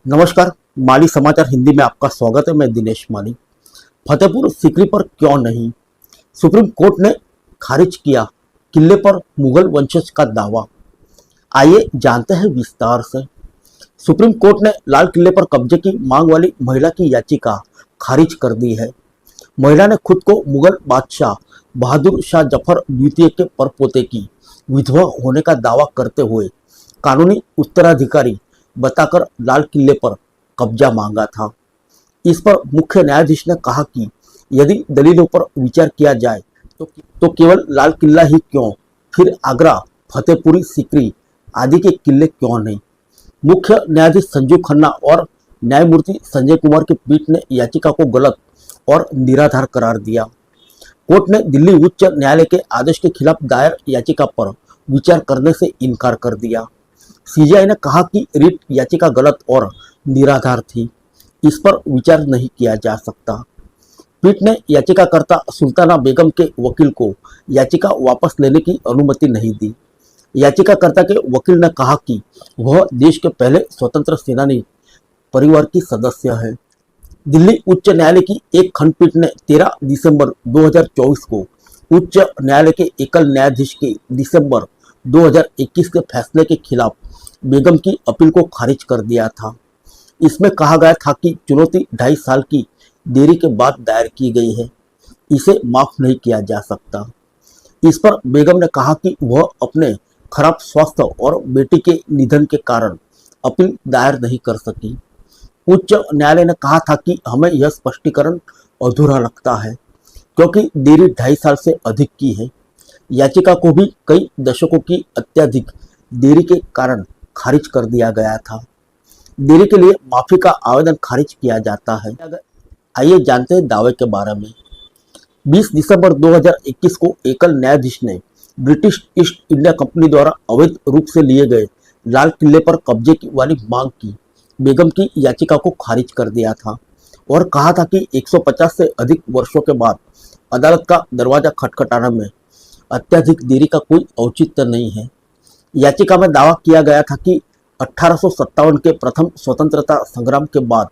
नमस्कार। माली समाचार हिंदी में आपका स्वागत है। मैं दिनेश माली। फतेहपुर सीकरी पर क्यों नहीं, सुप्रीम कोर्ट ने खारिज किया किले पर मुगल वंशज का दावा। आइए जानते हैं विस्तार से। सुप्रीम कोर्ट ने लाल किले पर कब्जे की मांग वाली महिला की याचिका खारिज कर दी है। महिला ने खुद को मुगल बादशाह बहादुर शाह जफर द्वितीय के परपोते की विधवा होने का दावा करते हुए कानूनी उत्तराधिकारी बताकर लाल किले पर कब्जा मांगा था। इस पर मुख्य न्यायाधीश ने कहा कि यदि दलीलों पर विचार किया जाए तो केवल लाल किला ही क्यों, फिर आगरा, फतेहपुरी सीकरी आदि के किले क्यों नहीं। मुख्य न्यायाधीश संजीव खन्ना और न्यायमूर्ति संजय कुमार की पीठ ने याचिका को गलत और निराधार करार दिया। कोर्ट ने दिल्ली उच्च न्यायालय के आदेश के खिलाफ दायर याचिका पर विचार करने से इनकार कर दिया। सीजीआई ने कहा कि रिट याचिका गलत और निराधार थी, इस पर विचार नहीं किया जा सकता। पीठ ने याचिकाकर्ता सुल्ताना बेगम के वकील को याचिका वापस लेने की अनुमति नहीं दी। याचिकाकर्ता के वकील ने कहा कि वह देश के पहले स्वतंत्र सेनानी परिवार की सदस्य है। दिल्ली उच्च न्यायालय की एक खंडपीठ ने 13 दिसंबर 2024 को उच्च न्यायालय के एकल न्यायाधीश के दिसंबर 2021 के फैसले के खिलाफ बेगम की अपील को खारिज कर दिया था। इसमें कहा गया था कि चुनौती 2.5 साल की देरी के बाद दायर की गई है, इसे माफ नहीं किया जा सकता। इस पर बेगम ने कहा कि वह अपने खराब स्वास्थ्य और बेटी के निधन के कारण अपील दायर नहीं कर सकी। उच्च न्यायालय ने कहा था कि हमें यह स्पष्टीकरण अधूरा लगता है क्योंकि देरी 2.5 साल से अधिक की है। याचिका को भी कई दशकों की अत्यधिक देरी के कारण खारिज कर दिया गया था। देरी के लिए माफी का आवेदन खारिज किया जाता है। आइए जानते हैं दावे के बारे में। 20 दिसंबर 2021 को एकल न्यायाधीश ने ब्रिटिश ईस्ट इंडिया कंपनी द्वारा अवैध रूप से लिए गए लाल किले पर कब्जे की वाली मांग की बेगम की याचिका को खारिज कर दिया था और कहा था कि 150 से अधिक वर्षों के बाद अदालत का दरवाजा खटखटाने में अत्यधिक देरी का कोई औचित्य नहीं है। याचिका में दावा किया गया था कि 1857 के प्रथम स्वतंत्रता संग्राम के बाद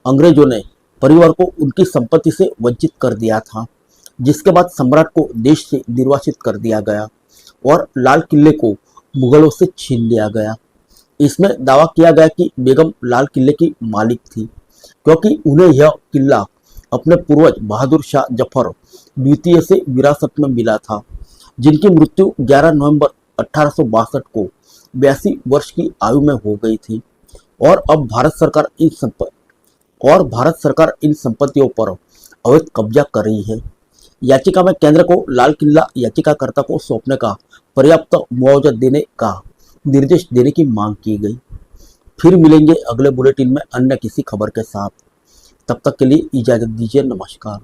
अंग्रेजों ने परिवार को उनकी संपत्ति से वंचित कर दिया था, जिसके बाद सम्राट को देश से निर्वासित कर दिया गया और लाल किले को मुगलों से छीन लिया गया। इसमें दावा किया गया कि बेगम लाल किले की मालिक थी क्योंकि उन्हें यह किला अपने पूर्वज बहादुर शाह जफर द्वितीय से विरासत में मिला था, जिनकी मृत्यु 11 नवंबर 1862 को 82 वर्ष की आयु में हो गई थी और अब भारत सरकार इन संपत्तियों पर अवैध कब्जा कर रही है। याचिका में केंद्र को लाल किला याचिकाकर्ता को सौंपने का पर्याप्त मुआवजा देने का निर्देश देने की मांग की गई। फिर मिलेंगे अगले बुलेटिन में अन्य किसी खबर के साथ। तब तक के लिए इजाजत दीजिए। नमस्कार।